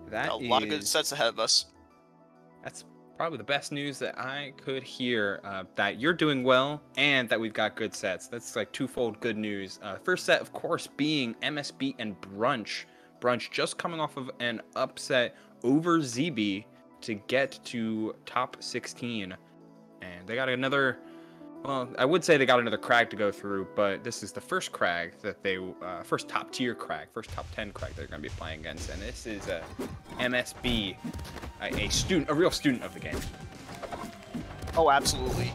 That A lot of good is sets ahead of us. That's probably the best news that I could hear. That you're doing well and that we've got good sets. That's like twofold good news. First set, of course, being MSB and Brunch. Brunch just coming off of an upset over ZB to get to top 16. And they got another, well, I would say they got another Kragg to go through, but this is the first Kragg that they, first top tier Kragg, first top 10 Kragg they're going to be playing against. And this is a MSB, a real student of the game. Oh, absolutely.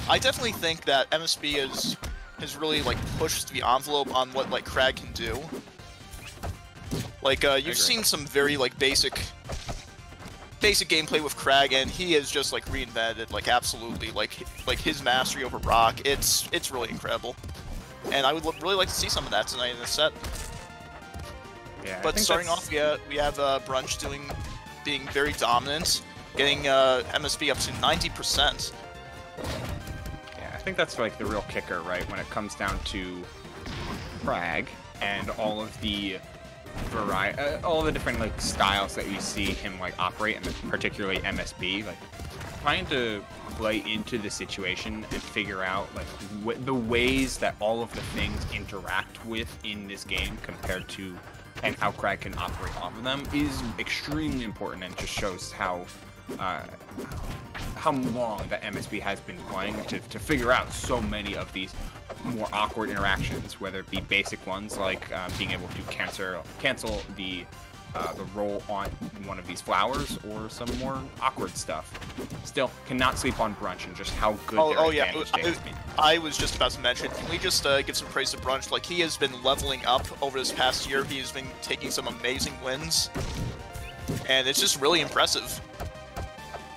I definitely think that MSB has really like pushed the envelope on what like Kragg can do. Like you've seen some very like basic gameplay with Kragg, and he has just like reinvented like absolutely like his mastery over rock. It's really incredible, and I would really like to see some of that tonight in this set. Yeah, but starting off, we have Brunch being very dominant, getting MSB up to 90%. Yeah, I think that's like the real kicker, right? When it comes down to Kragg and all of the all the different like styles that you see him like operate, and particularly MSB, like trying to play into the situation and figure out like the ways that all of the things interact with in this game compared to and how Kragg can operate off of them is extremely important, and just shows how long that MSB has been playing to figure out so many of these more awkward interactions, whether it be basic ones like being able to cancel the roll on one of these flowers, or some more awkward stuff. Still, cannot sleep on Brunch and just how good their advantage has been. I was just about to mention, can we just give some praise to Brunch? Like, he has been leveling up over this past year. He has been taking some amazing wins, and it's just really impressive.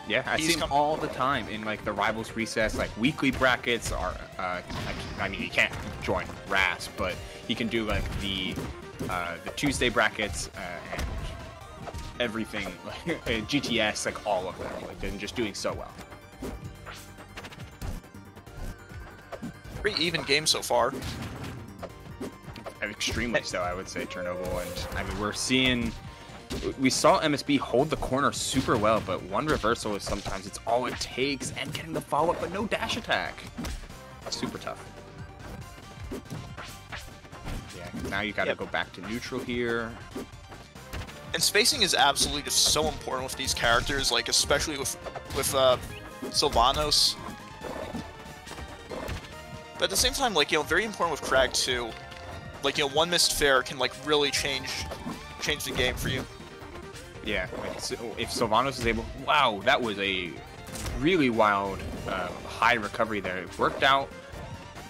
Yeah, I see him all the time in like the Rivals Recess, like weekly brackets are. I mean, he can't join RAS, but he can do like the Tuesday brackets and everything, like GTS, like all of them. Like they're just doing so well. Pretty even game so far. Extremely so, I would say, Chernobyl, and I mean we saw MSB hold the corner super well, but one reversal is sometimes it's all it takes, and getting the follow-up, but no dash attack. Super tough. Yeah, now you gotta go back to neutral here. And spacing is absolutely just so important with these characters, like especially with Sylvanos. But at the same time, like, you know, very important with Kragg too. Like, you know, one missed fair can like really change the game for you. Yeah, like, if Sylvanos is able... Wow, that was a really wild high recovery there. It worked out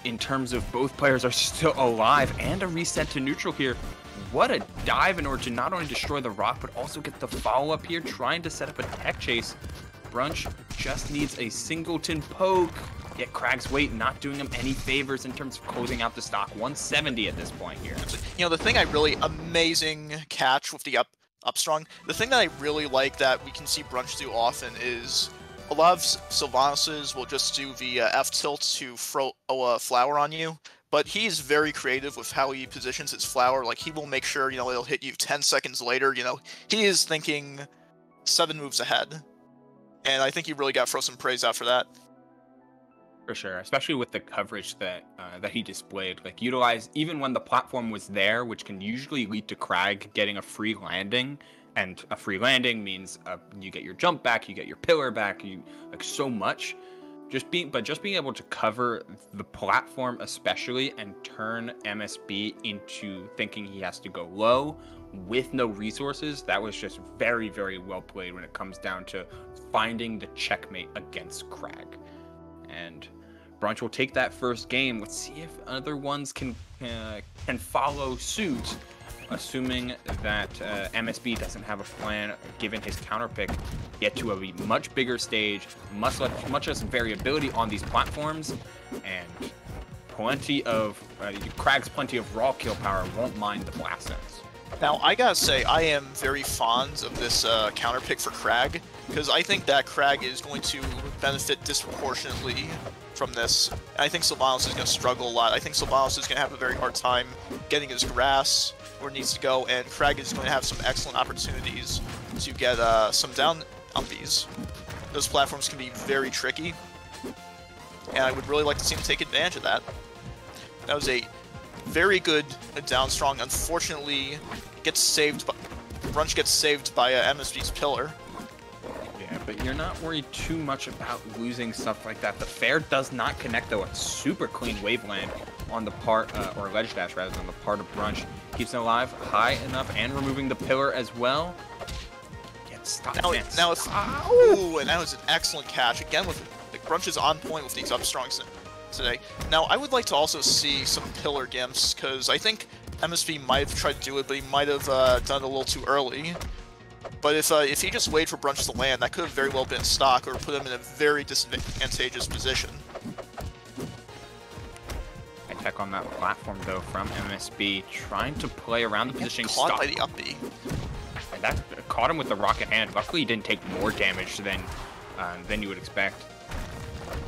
in terms of both players are still alive, and a reset to neutral here. What a dive in order to not only destroy the rock, but also get the follow-up here, trying to set up a tech chase. Brunch just needs a singleton poke, yet Kragg's weight not doing him any favors in terms of closing out the stock. 170 at this point here. You know, the thing amazing catch with the upstrong. The thing that I really like that we can see Brunch do often is a lot of Sylvanoses will just do the F tilt to throw a flower on you, but he's very creative with how he positions his flower. Like, he will make sure, you know, it'll hit you 10 seconds later. You know, he is thinking 7 moves ahead, and I think you really got to throw some praise out for that. For sure, especially with the coverage that he displayed. Like, utilize even when the platform was there, which can usually lead to Kragg getting a free landing, and a free landing means you get your jump back, you get your pillar back, you like so much. Just being able to cover the platform especially, and turn MSB into thinking he has to go low with no resources. That was just very, very well played when it comes down to finding the checkmate against Kragg. And Brunch will take that first game. Let's see if other ones can follow suit, assuming that MSB doesn't have a plan given his counter pick. Get to a much bigger stage, much less variability on these platforms, and Kragg's plenty of raw kill power. Won't mind the blast zones. Now, I gotta say, I am very fond of this counter pick for Kragg, because I think that Kragg is going to benefit disproportionately from this. And I think Sylvanos is going to struggle a lot. I think Sylvanos is going to have a very hard time getting his grass where it needs to go, and Kragg is going to have some excellent opportunities to get some down umpies. Those platforms can be very tricky, and I would really like to see him take advantage of that. That was a very good down strong. Unfortunately, Brunch gets saved by MSB's pillar. Yeah, but you're not worried too much about losing stuff like that. The fair does not connect, though. A super clean waveland on the part, or ledge dash rather, on the part of Brunch. Keeps it alive, high enough, and removing the pillar as well. Stop. Now it's ooh, and that was an excellent catch again. With Brunch is on point with these up strongs today. Now I would like to also see some pillar gimps, because I think MSB might have tried to do it, but he might have done it a little too early. But if he just waited for Brunch to land, that could have very well been stock or put him in a very disadvantageous position. Tech on that platform though from MSB, trying to play around the positioning. Caught by the up B. And that caught him with the rocket hand. Luckily, he didn't take more damage than you would expect.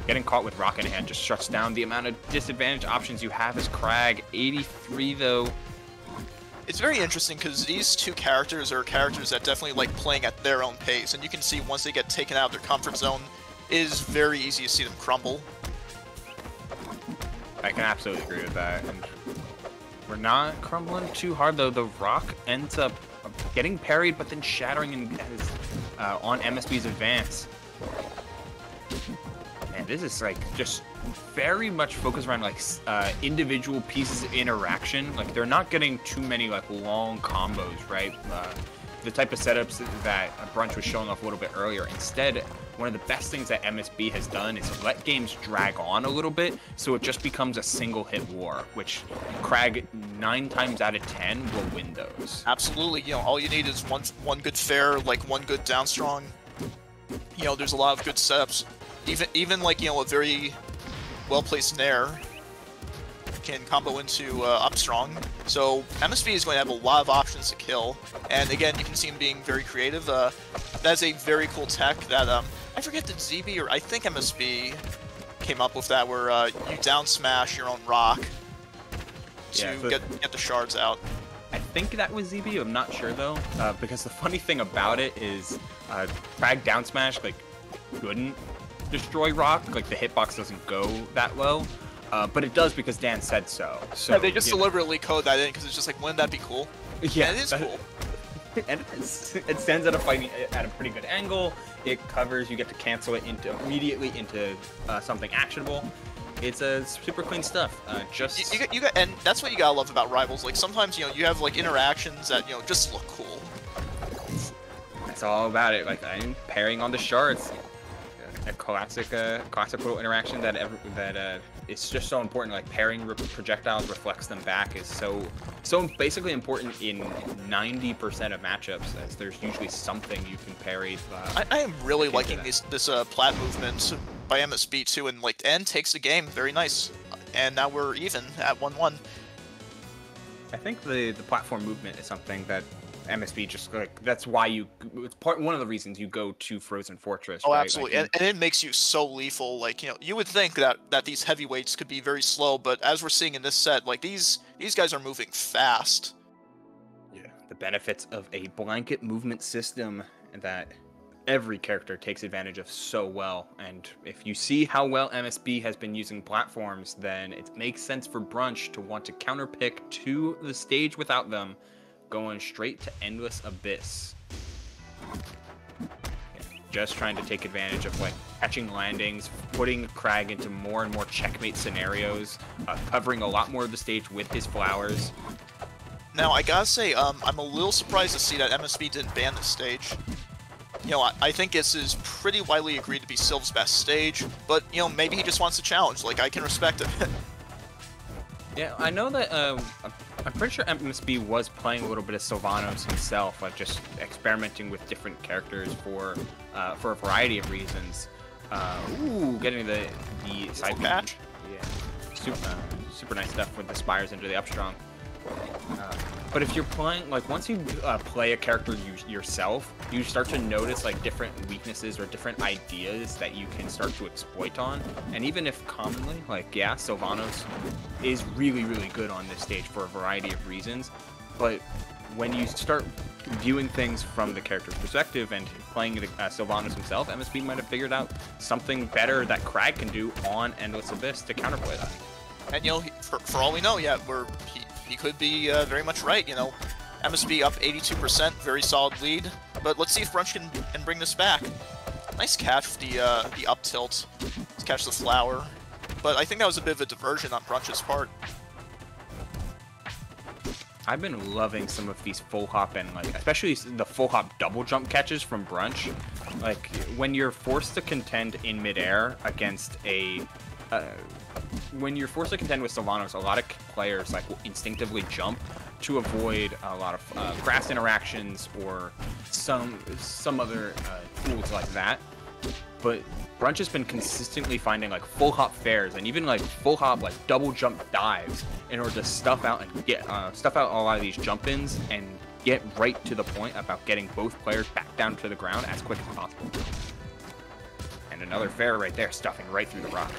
Getting caught with rocket hand just shuts down the amount of disadvantage options you have as Kragg. 83 though. It's very interesting because these two characters are characters that definitely like playing at their own pace, and you can see once they get taken out of their comfort zone, it is very easy to see them crumble. I can absolutely agree with that. And we're not crumbling too hard though. The rock ends up getting parried, but then shattering on MSB's advance. And this is like just very much focused around like individual pieces of interaction. Like they're not getting too many like long combos, right? The type of setups that Brunch was showing off a little bit earlier. Instead, one of the best things that MSB has done is let games drag on a little bit, so it just becomes a single hit war, which Kragg 9 times out of 10 will win those. Absolutely, you know, all you need is one good fair, like one good down strong. You know, there's a lot of good setups. Even like, you know, a very well placed nair can combo into up strong. So MSB is going to have a lot of options to kill, and again, you can see him being very creative. That's a very cool tech that I forget that ZB or I think MSB came up with that, where you down smash your own rock to get the shards out. I think that was ZB. I'm not sure though, because the funny thing about it is Kragg down smash like couldn't destroy rock. Like the hitbox doesn't go that low. But it does because Dan said so. So yeah, they just deliberately code that in because it's just like, wouldn't that be cool? Yeah, and it is cool. And it stands at a pretty good angle. It covers. You get to cancel it immediately into something actionable. It's super clean stuff. You got, and that's what you gotta love about Rivals. Like sometimes, you know, you have like interactions that, you know, just look cool. That's all about it. Like I'm pairing on the shards. A classic little interaction that it's just so important. Like pairing projectiles reflects them back is so basically important in 90% of matchups, as there's usually something you can parry. I am really liking this plat movement by MSB too, and like N takes the game very nice, and now we're even at 1-1. I think the platform movement is something that MSB just like, that's why it's one of the reasons you go to Frozen Fortress. Oh, right? absolutely. Like, and it makes you so lethal. Like, you know, you would think that these heavyweights could be very slow, but as we're seeing in this set, like these guys are moving fast. Yeah, the benefits of a blanket movement system that every character takes advantage of so well. And if you see how well MSB has been using platforms, then it makes sense for Brunch to want to counterpick to the stage without them, going straight to Endless Abyss. Just trying to take advantage of like catching landings, putting Kragg into more and more checkmate scenarios, covering a lot more of the stage with his flowers. Now, I gotta say, I'm a little surprised to see that MSB didn't ban this stage. You know, I think this is pretty widely agreed to be Sylv's best stage, but, you know, maybe he just wants a challenge. Like, I can respect it. Yeah, I know that, I'm pretty sure MSB was playing a little bit of Sylvanos himself, like just experimenting with different characters for a variety of reasons. Getting the side patch. Yeah, super nice stuff with the spires into the up strong. But if you're playing, like once you play a character yourself, you start to notice like different weaknesses or different ideas that you can start to exploit on. And even if commonly, like yeah, Sylvanos is really, really good on this stage for a variety of reasons. but when you start viewing things from the character's perspective and playing Sylvanos himself, MSB might have figured out something better that Kragg can do on Endless Abyss to counterplay that. And, you know, for all we know, yeah, he could be very much right, you know. MSB up 82%, very solid lead. But let's see if Brunch can bring this back. Nice catch with the up tilt to catch the flower. But I think that was a bit of a diversion on Brunch's part. I've been loving some of these full hop and, like, especially the full hop double jump catches from Brunch. Like, when you're forced to contend in midair against a... when you're forced to contend with Sylvanos, a lot of players, like, will instinctively jump to avoid a lot of grass interactions or some other tools like that. But Brunch has been consistently finding, like, full hop fairs and even, like, full hop, like, double jump dives in order to stuff out and get stuff out a lot of these jump ins and get right to the point about getting both players back down to the ground as quick as possible. And another fair right there, stuffing right through the rock.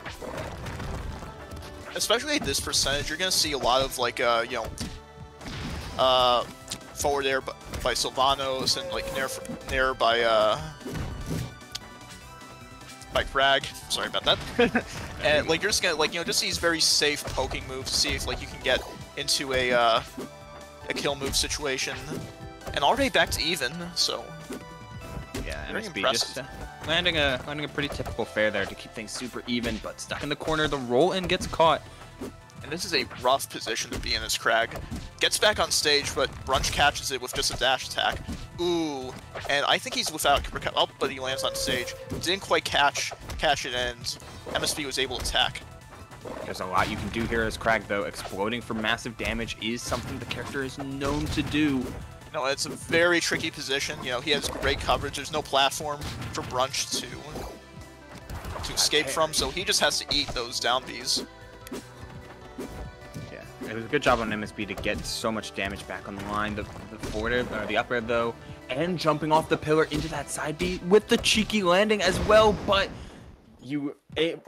Especially at this percentage, you're gonna see a lot of, like, you know, forward air by Sylvanos and, like, nair by Kragg. Sorry about that. And, like, you're just gonna, like, you know, just these very safe poking moves to see if, like, you can get into a kill move situation. And already back to even, so yeah, very MSB impressive. just landing a pretty typical fair there to keep things super even, but stuck in the corner. The roll in gets caught. And this is a rough position to be in as Kragg gets back on stage, but Brunch catches it with just a dash attack. Ooh, and I think he's without, oh, but he lands on stage. Didn't quite catch it, and MSB was able to attack. There's a lot you can do here as Kragg, though. Exploding for massive damage is something the character is known to do. No, it's a very tricky position. You know, he has great coverage. There's no platform for Brunch to escape from, so he just has to eat those down Bs. It was a good job on MSB to get so much damage back on the line. The forward air, or the up air though, and jumping off the pillar into that side B with the cheeky landing as well. But you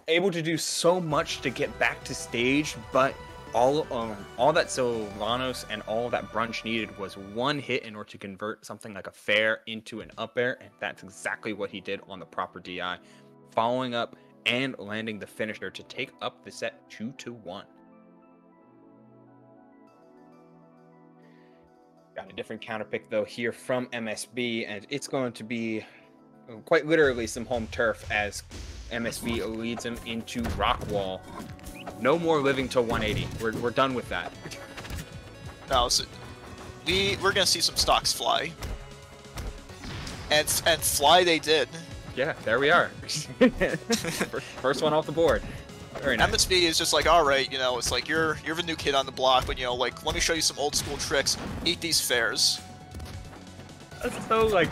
able to do so much to get back to stage. But all that Sylvanos and all that Brunch needed was one hit in order to convert something like a fair into an up air, and that's exactly what he did on the proper DI, following up and landing the finisher to take up the set 2-1. Got a different counter pick though here from MSB, and it's going to be quite literally some home turf as MSB leads him into rock wall. No more living till 180. We're done with that. No, so we're gonna see some stocks fly, and fly they did. Yeah, there we are. First one off the board. Very nice. MSB is just like, all right, you know, it's like you're the new kid on the block, but you know, like, let me show you some old school tricks. Eat these fairs. So, like,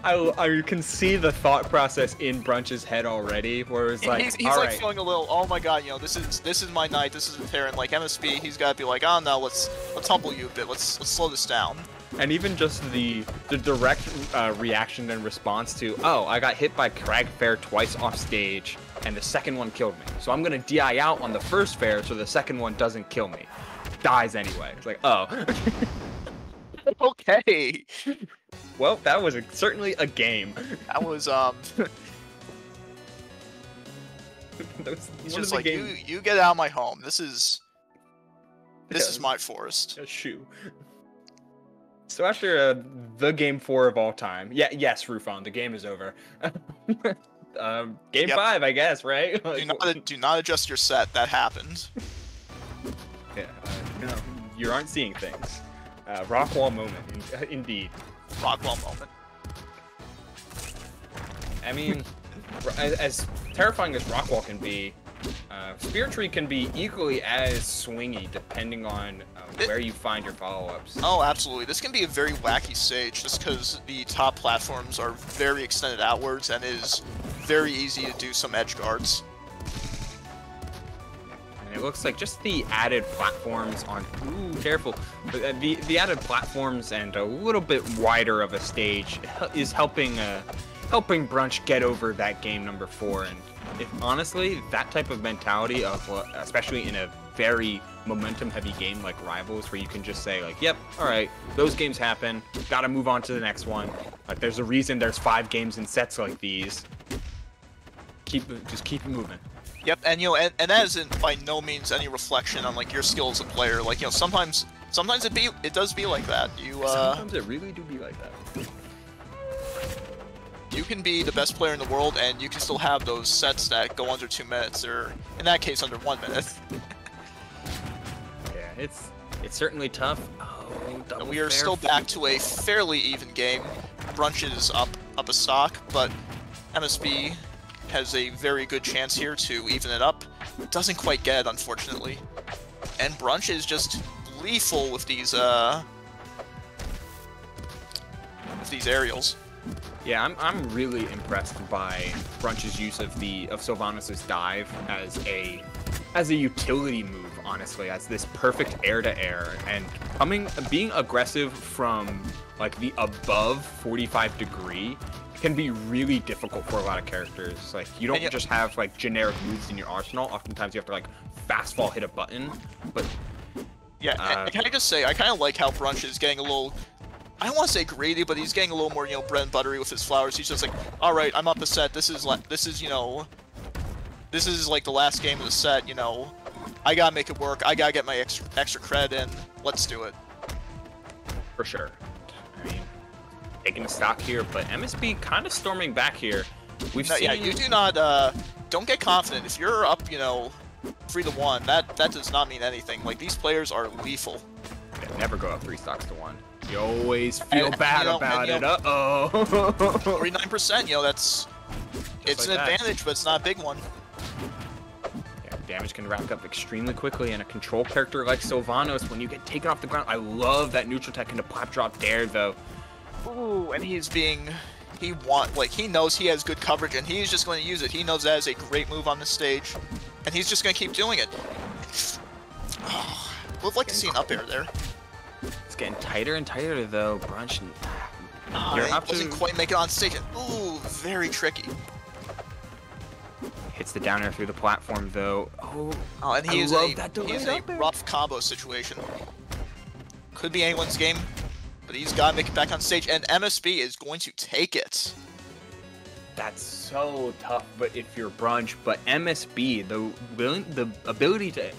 I can see the thought process in Brunch's head already, where it's like, he's all like right. feeling a little, oh my god, you know, this is my night, this is a fair, and like MSB, he's got to be like, oh no, let's humble you a bit, let's slow this down. And even just the direct reaction and response to, oh, I got hit by Kragg fair twice off stage, and the second one killed me. So I'm gonna DI out on the first fair so the second one doesn't kill me. Dies anyway. It's like, oh. Okay. Well, that was certainly a game. That was He's just like, you get out of my home. This is my forest. A shoe. So after the game 4 of all time, yes, Rufon, the game is over. Game 5, I guess, right? Do not adjust your set. That happened. Yeah, no, you aren't seeing things. Rockwall moment, indeed. Rockwall moment. I mean, as terrifying as Rockwall can be, Spirit Tree can be equally as swingy depending on where you find your follow-ups. Oh, absolutely. This can be a very wacky stage just because the top platforms are very extended outwards and it is very easy to do some edge guards. And it looks like just the added platforms on... Ooh, careful. The added platforms and a little bit wider of a stage is helping Brunch get over that game number 4. And honestly, that type of mentality of, especially in a very momentum-heavy game like Rivals, where you can just say like, "Yep, all right, those games happen. Got to move on to the next one." Like, there's a reason there's 5 games in sets like these. Just keep it moving. Yep, and and that isn't by no means any reflection on like your skill as a player. Like, sometimes it does be like that. Sometimes it really do be like that. You can be the best player in the world, and you can still have those sets that go under 2 minutes, or in that case, under 1 minute. Yeah, it's certainly tough. Oh, we are still back to a fairly even game. Brunch is up a stock, but MSB has a very good chance here to even it up. Doesn't quite get it, unfortunately. And Brunch is just lethal with these aerials. Yeah, I'm really impressed by Brunch's use of Sylvanos' dive as a utility move, honestly, as this perfect air-to-air, and being aggressive from like the above 45 degree can be really difficult for a lot of characters. Like, you don't just have like generic moves in your arsenal. Oftentimes you have to like fast fall hit a button. But yeah, can I just say, I kind of like how Brunch is getting a little, I don't want to say greedy, but he's getting a little more, bread and buttery with his flowers. He's just like, all right, I'm up a set. This is like the last game of the set. I gotta make it work. I gotta get my extra cred in. Let's do it. For sure. I mean, taking a stock here, but MSB kind of storming back here. Yeah, you do not. Don't get confident. If you're up, 3-1, that does not mean anything. Like, these players are lethal. Yeah, never go up 3 stocks to 1. You always feel bad about it. Uh-oh. 49%, it's an advantage, but it's not a big one. Yeah, damage can rack up extremely quickly, and a control character like Sylvanos, when you get taken off the ground, I love that neutral tech into pop drop there, though. Ooh, and he knows he has good coverage, and he's just going to use it. He knows that is a great move on the stage, and he's just going to keep doing it. Oh, would like to see an up air there. It's getting tighter and tighter, though. Brunch. He doesn't quite make it on stage. Ooh, very tricky. Hits the down air through the platform, though. Oh, and he is a rough combo situation. Could be anyone's game, but he's got to make it back on stage, and MSB is going to take it. That's so tough, but if you're Brunch, but MSB, the ability to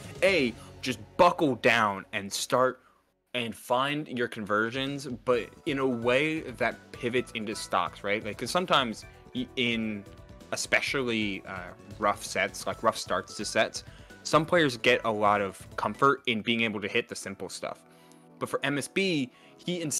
just buckle down and start and find your conversions, but in a way that pivots into stocks, right? Like, because sometimes in especially rough sets, like rough starts to sets, some players get a lot of comfort in being able to hit the simple stuff. But for MSB, he